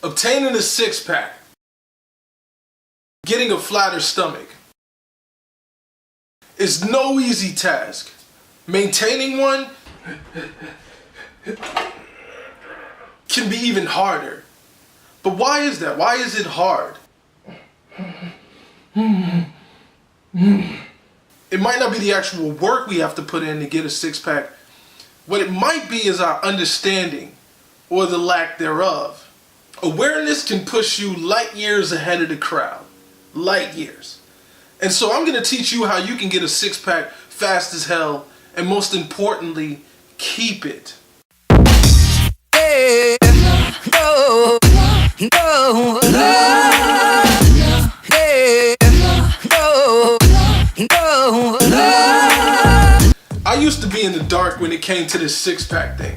Obtaining a six-pack, getting a flatter stomach, is no easy task. Maintaining one can be even harder. But why is that? Why is it hard? It might not be the actual work we have to put in to get a six-pack. What it might be is our understanding, or the lack thereof. Awareness can push you light years ahead of the crowd. Light years. And so I'm going to teach you how you can get a six-pack fast as hell, and most importantly, keep it. I used to be in the dark when it came to this six-pack thing.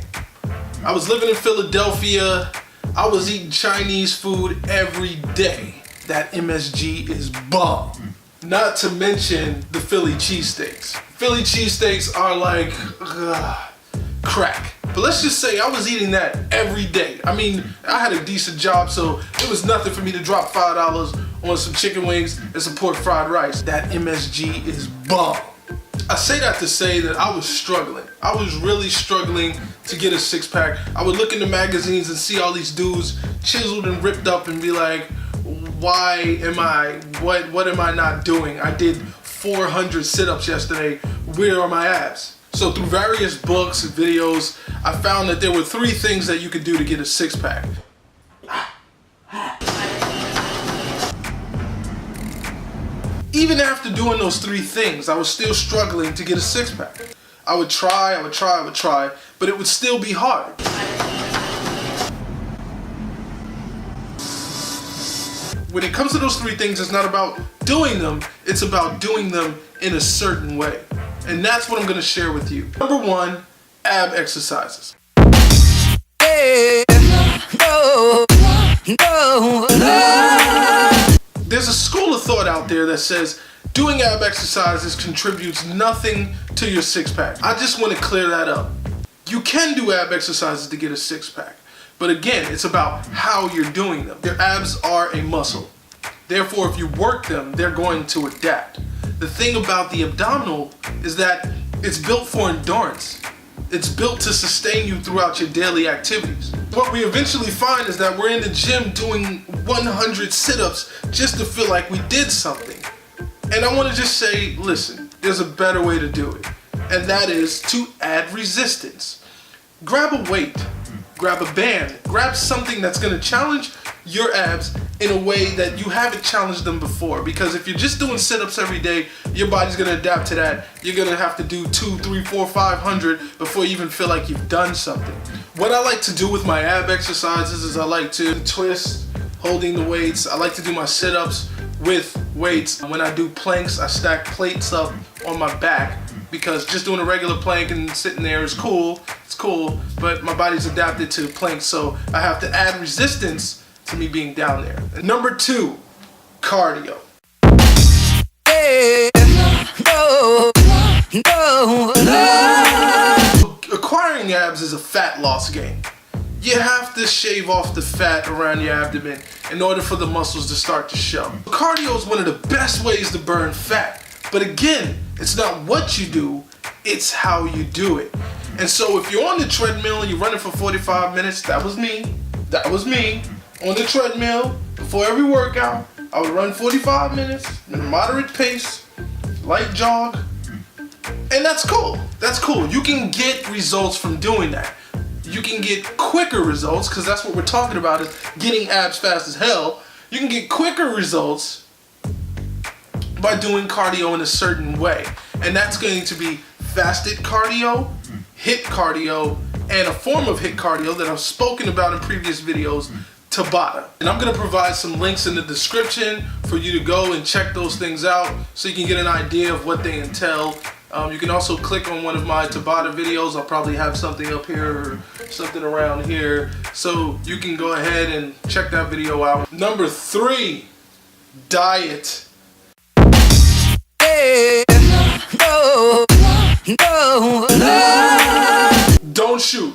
I was living in Philadelphia. I was eating Chinese food every day. That MSG is bomb. Not to mention the Philly cheesesteaks. Philly cheesesteaks are like crack. But let's just say I was eating that every day. I mean, I had a decent job, so it was nothing for me to drop $5 on some chicken wings and some pork fried rice. That MSG is bomb. I say that to say that I was struggling. I was really struggling to get a six-pack. I would look in the magazines and see all these dudes chiseled and ripped up and be like, what am I not doing? I did 400 sit-ups yesterday. Where are my abs? So through various books and videos, I found that there were 3 things that you could do to get a six-pack. Even after doing those 3 things, I was still struggling to get a six-pack. I would try, but it would still be hard. When it comes to those 3 things, it's not about doing them, it's about doing them in a certain way. And that's what I'm gonna share with you. Number 1, ab exercises. There's a school of thought out there that says doing ab exercises contributes nothing to your six-pack. I just want to clear that up. You can do ab exercises to get a six-pack, but again, it's about how you're doing them. Your abs are a muscle. Therefore, if you work them, they're going to adapt. The thing about the abdominal is that it's built for endurance. It's built to sustain you throughout your daily activities. What we eventually find is that we're in the gym doing 100 sit-ups just to feel like we did something. And I want to just say, listen, there's a better way to do it. And that is to add resistance. Grab a weight, grab a band, grab something that's going to challenge your abs in a way that you haven't challenged them before. Because if you're just doing sit-ups every day, your body's going to adapt to that. You're going to have to do 2, 3, 4, 500 before you even feel like you've done something. What I like to do with my ab exercises is I like to twist, holding the weights. I like to do my sit-ups with weights. When I do planks, I stack plates up on my back, because just doing a regular plank and sitting there is cool. It's cool, but my body's adapted to planks, so I have to add resistance to me being down there. And number 2, cardio. Acquiring abs is a fat loss game. You have to shave off the fat around your abdomen in order for the muscles to start to show. Cardio is one of the best ways to burn fat. But again, it's not what you do, it's how you do it. And so if you're on the treadmill and you're running for 45 minutes, that was me. On the treadmill, before every workout, I would run 45 minutes at a moderate pace, light jog, and that's cool. That's cool. You can get results from doing that. You can get quicker results, because that's what we're talking about, is getting abs fast as hell. You can get quicker results by doing cardio in a certain way. And that's going to be fasted cardio, HIIT cardio, and a form of HIIT cardio that I've spoken about in previous videos, Tabata. And I'm going to provide some links in the description for you to go and check those things out so you can get an idea of what they entail. You can also click on one of my Tabata videos. I'll probably have something up here or something around here, so you can go ahead and check that video out. Number 3, diet. Don't shoot.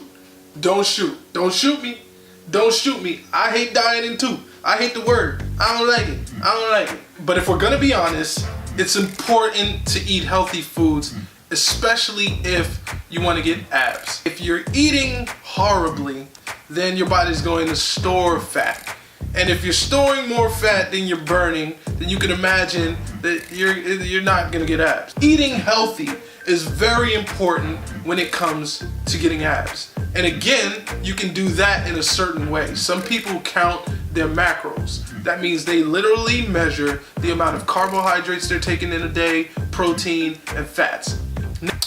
Don't shoot. Don't shoot me. Don't shoot me. I hate dieting too. I hate the word. I don't like it. I don't like it. But if we're gonna be honest, it's important to eat healthy foods, especially if you want to get abs. If you're eating horribly, then your body's going to store fat. And if you're storing more fat than you're burning, then you can imagine that you're not gonna get abs. Eating healthy is very important when it comes to getting abs. And again, you can do that in a certain way. Some people count their macros. That means they literally measure the amount of carbohydrates they're taking in a day, protein, and fats.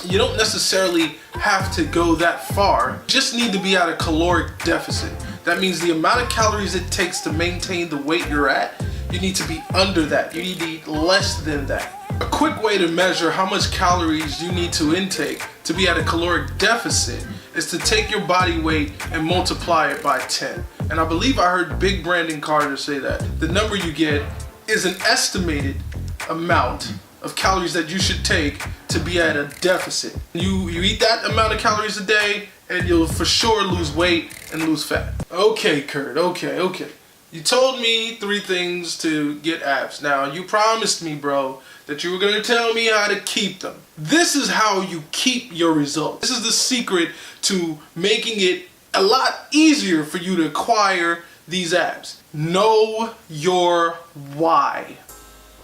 You don't necessarily have to go that far. You just need to be at a caloric deficit. That means the amount of calories it takes to maintain the weight you're at, you need to be under that. You need to eat less than that. A quick way to measure how much calories you need to intake to be at a caloric deficit is to take your body weight and multiply it by 10. And I believe I heard Big Brandon Carter say that. The number you get is an estimated amount of calories that you should take to be at a deficit. You eat that amount of calories a day and you'll for sure lose weight and lose fat. Okay, Kurt, okay. You told me 3 things to get abs. Now, you promised me, bro, that you were gonna tell me how to keep them. This is how you keep your results. This is the secret to making it a lot easier for you to acquire these abs. Know your why.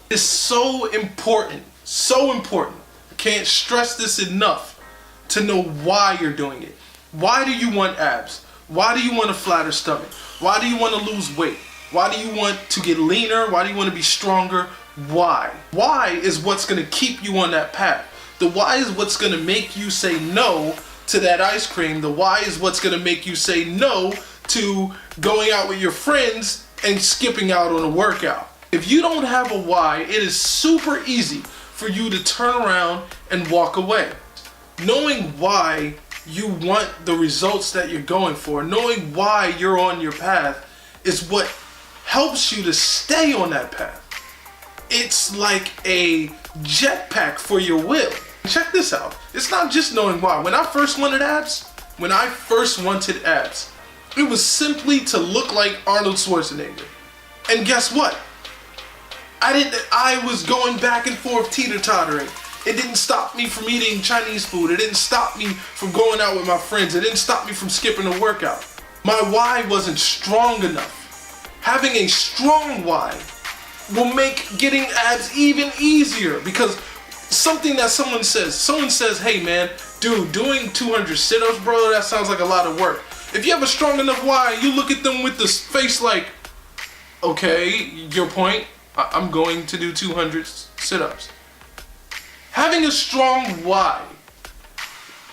It's so important, so important. I can't stress this enough to know why you're doing it. Why do you want abs? Why do you want a flatter stomach? Why do you want to lose weight? Why do you want to get leaner? Why do you want to be stronger? Why? Why is what's going to keep you on that path. The why is what's going to make you say no to that ice cream. The why is what's going to make you say no to going out with your friends and skipping out on a workout. If you don't have a why, it is super easy for you to turn around and walk away. Knowing why you want the results that you're going for, knowing why you're on your path, is what helps you to stay on that path. It's like a jetpack for your will. Check this out. It's not just knowing why. When I first wanted abs, it was simply to look like Arnold Schwarzenegger. And guess what? I was going back and forth teeter-tottering. It didn't stop me from eating Chinese food. It didn't stop me from going out with my friends. It didn't stop me from skipping a workout. My why wasn't strong enough. Having a strong why will make getting abs even easier, because something that someone says, hey man, dude, doing 200 sit-ups, bro, that sounds like a lot of work. If you have a strong enough why, you look at them with this face like, okay, your point, I'm going to do 200 sit-ups. Having a strong why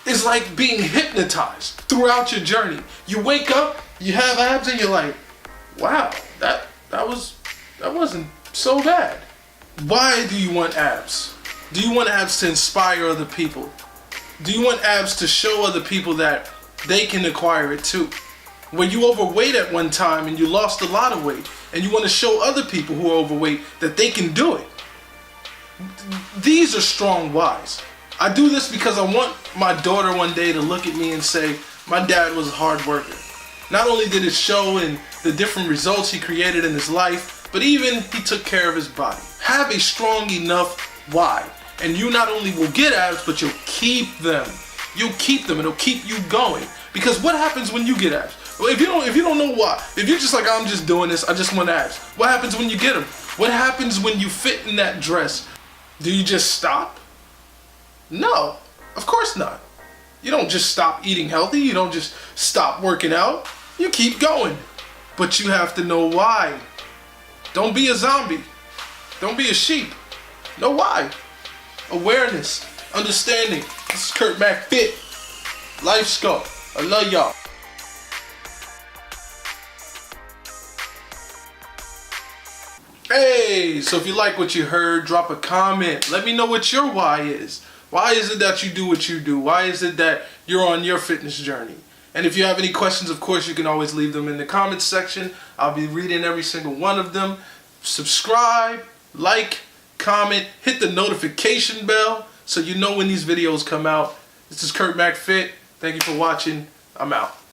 is like being hypnotized throughout your journey. You wake up, you have abs, and you're like, wow, that wasn't so bad. Why do you want abs? Do you want abs to inspire other people? Do you want abs to show other people that they can acquire it too? When you overweight at one time and you lost a lot of weight, and you want to show other people who are overweight that they can do it. These are strong whys. I do this because I want my daughter one day to look at me and say, my dad was a hard worker. Not only did it show in the different results he created in his life, but even he took care of his body. Have a strong enough why, and you not only will get abs, but you'll keep them. You'll keep them. It'll keep you going. Because what happens when you get abs? Well, if you don't know why, if you're just like, I'm just doing this, I just want abs. What happens when you get them? What happens when you fit in that dress? Do you just stop? No, of course not. You don't just stop eating healthy. You don't just stop working out. You keep going. But you have to know why. Don't be a zombie. Don't be a sheep. Know why. Awareness. Understanding. This is Kurt Mac Fit. LifeSkulpt. I love y'all. Hey, so if you like what you heard, drop a comment. Let me know what your why is. Why is it that you do what you do? Why is it that you're on your fitness journey? And if you have any questions, of course, you can always leave them in the comments section. I'll be reading every single one of them. Subscribe, like, comment, hit the notification bell so you know when these videos come out. This is Kurt Mac Fit. Thank you for watching. I'm out.